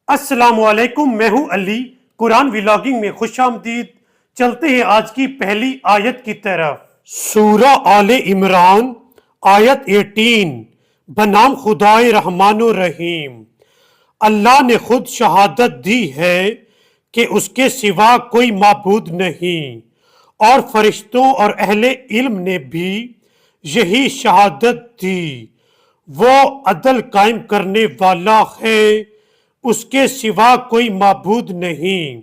السلام علیکم، میں ہوں علی۔ قرآن ولاگنگ میں خوش آمدید۔ چلتے ہیں آج کی پہلی آیت کی طرف۔ سورہ آل عمران آیت 18۔ بنام خدائے رحمان و رحیم۔ اللہ نے خود شہادت دی ہے کہ اس کے سوا کوئی معبود نہیں، اور فرشتوں اور اہل علم نے بھی یہی شہادت دی۔ وہ عدل قائم کرنے والا ہے، اس کے سوا کوئی معبود نہیں۔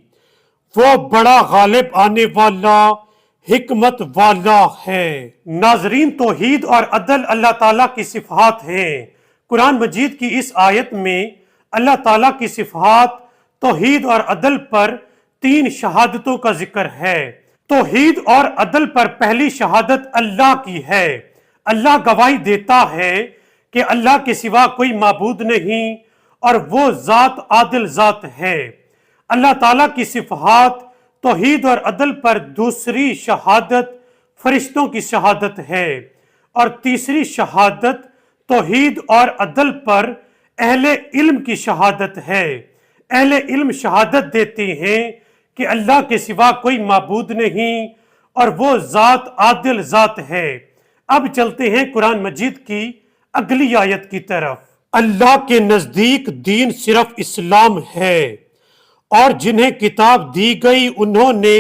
وہ بڑا غالب آنے والا، حکمت والا ہے۔ ناظرین، توحید اور عدل اللہ تعالیٰ کی صفات ہیں۔ قرآن مجید کی اس آیت میں اللہ تعالیٰ کی صفات توحید اور عدل پر 3 شہادتوں کا ذکر ہے۔ توحید اور عدل پر پہلی شہادت اللہ کی ہے۔ اللہ گواہی دیتا ہے کہ اللہ کے سوا کوئی معبود نہیں، اور وہ ذات عادل ذات ہے۔ اللہ تعالیٰ کی صفات توحید اور عدل پر دوسری شہادت فرشتوں کی شہادت ہے، اور تیسری شہادت توحید اور عدل پر اہل علم کی شہادت ہے۔ اہل علم شہادت دیتے ہیں کہ اللہ کے سوا کوئی معبود نہیں، اور وہ ذات عادل ذات ہے۔ اب چلتے ہیں قرآن مجید کی اگلی آیت کی طرف۔ اللہ کے نزدیک دین صرف اسلام ہے، اور جنہیں کتاب دی گئی انہوں نے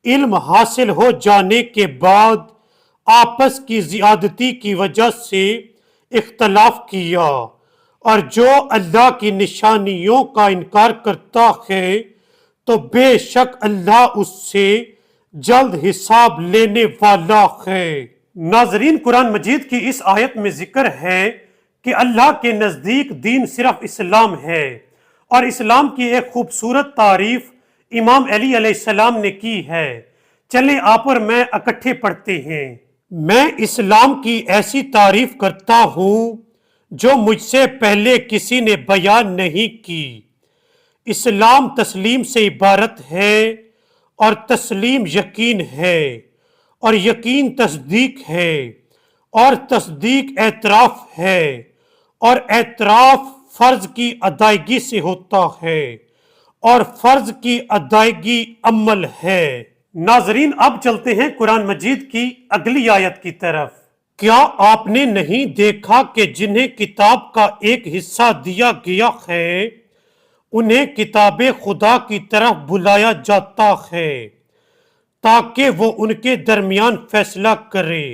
علم حاصل ہو جانے کے بعد آپس کی زیادتی کی وجہ سے اختلاف کیا، اور جو اللہ کی نشانیوں کا انکار کرتا ہے تو بے شک اللہ اس سے جلد حساب لینے والا ہے۔ ناظرین، قرآن مجید کی اس آیت میں ذکر ہے کہ اللہ کے نزدیک دین صرف اسلام ہے، اور اسلام کی ایک خوبصورت تعریف امام علی علیہ السلام نے کی ہے۔ چلیں آپ اور میں اکٹھے پڑھتے ہیں۔ میں اسلام کی ایسی تعریف کرتا ہوں جو مجھ سے پہلے کسی نے بیان نہیں کی۔ اسلام تسلیم سے عبارت ہے، اور تسلیم یقین ہے، اور یقین تصدیق ہے، اور تصدیق اعتراف ہے، اور اعتراف فرض کی ادائیگی سے ہوتا ہے، اور فرض کی ادائیگی عمل ہے۔ ناظرین، اب چلتے ہیں قرآن مجید کی اگلی آیت کی طرف۔ کیا آپ نے نہیں دیکھا کہ جنہیں کتاب کا ایک حصہ دیا گیا ہے انہیں کتاب خدا کی طرف بلایا جاتا ہے تاکہ وہ ان کے درمیان فیصلہ کرے،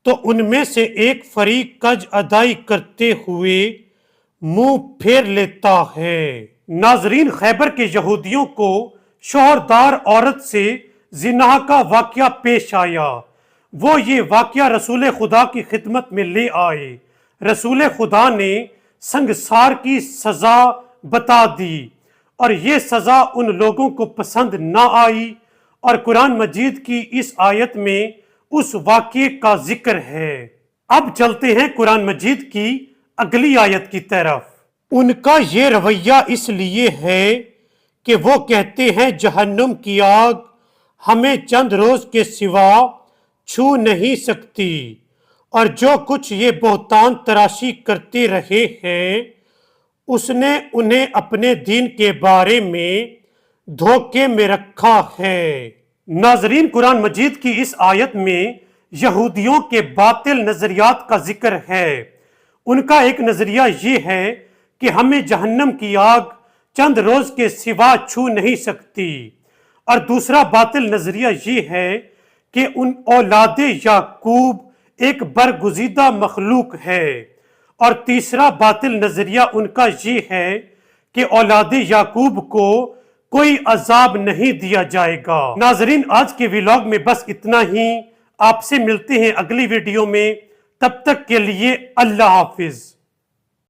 تو ان میں سے ایک فریق کج ادائی کرتے ہوئے منہ پھیر لیتا ہے۔ ناظرین، خیبر کے یہودیوں کو شوہردار عورت سے زنا کا واقعہ پیش آیا۔ وہ یہ واقعہ رسول خدا کی خدمت میں لے آئے۔ رسول خدا نے سنگسار کی سزا بتا دی، اور یہ سزا ان لوگوں کو پسند نہ آئی، اور قرآن مجید کی اس آیت میں اس واقعے کا ذکر ہے۔ اب چلتے ہیں قرآن مجید کی اگلی آیت کی طرف۔ ان کا یہ رویہ اس لیے ہے کہ وہ کہتے ہیں جہنم کی آگ ہمیں چند روز کے سوا چھو نہیں سکتی، اور جو کچھ یہ بہتان تراشی کرتے رہے ہیں اس نے انہیں اپنے دین کے بارے میں دھوکے میں رکھا ہے۔ ناظرین، قرآن مجید کی اس آیت میں یہودیوں کے باطل نظریات کا ذکر ہے۔ ان کا ایک نظریہ یہ ہے کہ ہمیں جہنم کی آگ چند روز کے سوا چھو نہیں سکتی، اور دوسرا باطل نظریہ یہ ہے کہ ان اولاد یعقوب ایک برگزیدہ مخلوق ہے، اور تیسرا باطل نظریہ ان کا یہ ہے کہ اولاد یعقوب کو کوئی عذاب نہیں دیا جائے گا۔ ناظرین، آج کے ویلاگ میں بس اتنا ہی۔ آپ سے ملتے ہیں اگلی ویڈیو میں، تب تک کے لیے اللہ حافظ۔